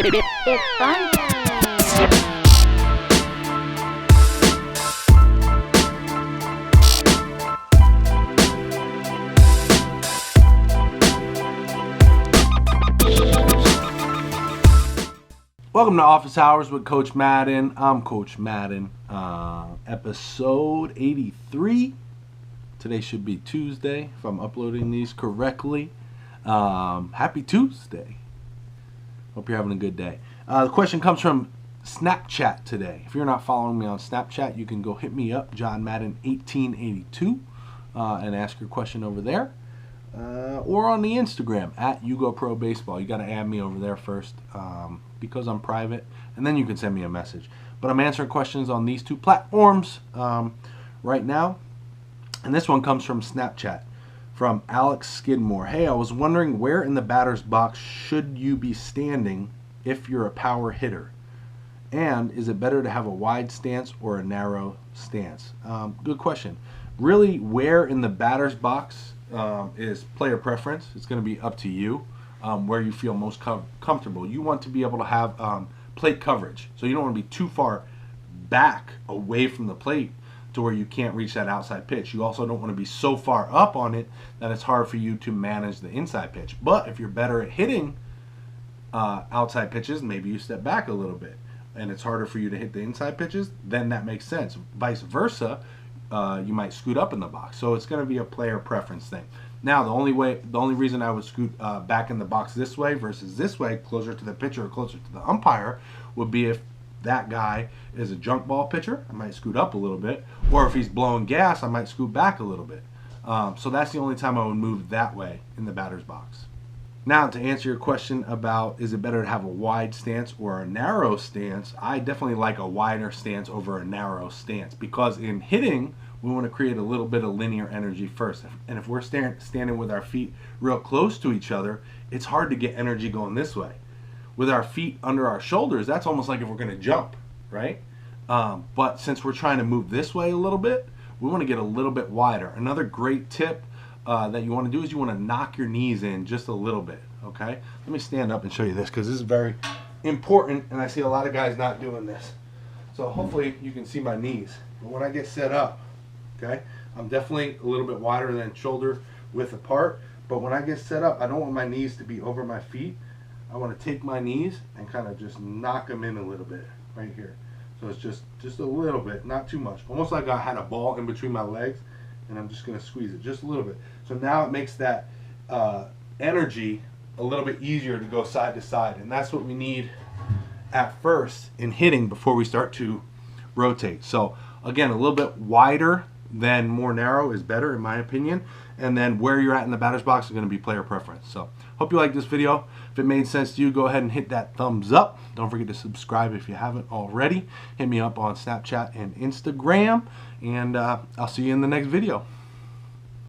It's fun time. Welcome to Office Hours with Coach Madden. I'm Coach Madden. Episode 83. Today should be Tuesday, if I'm uploading these correctly. Happy Tuesday. Hope you're having a good day. The question comes from Snapchat today. If you're not following me on Snapchat, you can go hit me up, John Madden 1882, and ask your question over there. Or on the Instagram, at YouGoProBaseball. You got to add me over there first because I'm private, and then you can send me a message. But I'm answering questions on these two platforms right now. And this one comes from Snapchat, from Alex Skidmore. Hey, I was wondering where in the batter's box should you be standing if you're a power hitter? And is it better to have a wide stance or a narrow stance? Good question. Really, where in the batter's box is player preference. It's going to be up to you where you feel most comfortable. You want to be able to have plate coverage. So you don't want to be too far back away from the plate to where you can't reach that outside pitch. You also don't want to be so far up on it that it's hard for you to manage the inside pitch. But if you're better at hitting outside pitches, maybe you step back a little bit and it's harder for you to hit the inside pitches, then that makes sense. Vice versa, you might scoot up in the box. So it's going to be a player preference thing. Now, the only reason I would scoot back in the box this way versus this way, closer to the pitcher or closer to the umpire, would be if that guy is a junk ball pitcher, I might scoot up a little bit. Or if he's blowing gas, I might scoot back a little bit. So that's the only time I would move that way in the batter's box. Now, to answer your question about is it better to have a wide stance or a narrow stance, I definitely like a wider stance over a narrow stance, because in hitting, we want to create a little bit of linear energy first. And if we're standing with our feet real close to each other, it's hard to get energy going this way. With our feet under our shoulders, that's almost like if we're going to jump, right? But since we're trying to move this way a little bit, we want to get a little bit wider. Another great tip that you want to do is you want to knock your knees in just a little bit, okay? Let me stand up and show you this, because this is very important, and I see a lot of guys not doing this. So hopefully you can see my knees. But when I get set up, okay, I'm definitely a little bit wider than shoulder width apart, but when I get set up, I don't want my knees to be over my feet. I want to take my knees and kind of just knock them in a little bit right here. So it's just a little bit, not too much. Almost like I had a ball in between my legs, and I'm just going to squeeze it just a little bit. So now it makes that energy a little bit easier to go side to side, and that's what we need at first in hitting before we start to rotate. So again, a little bit wider than more narrow is better in my opinion, and then where you're at in the batter's box is going to be player preference. So hope you like this video. If it made sense to you, go ahead and hit that thumbs up. Don't forget to subscribe if you haven't already. Hit me up on Snapchat and Instagram, and I'll see you in the next video.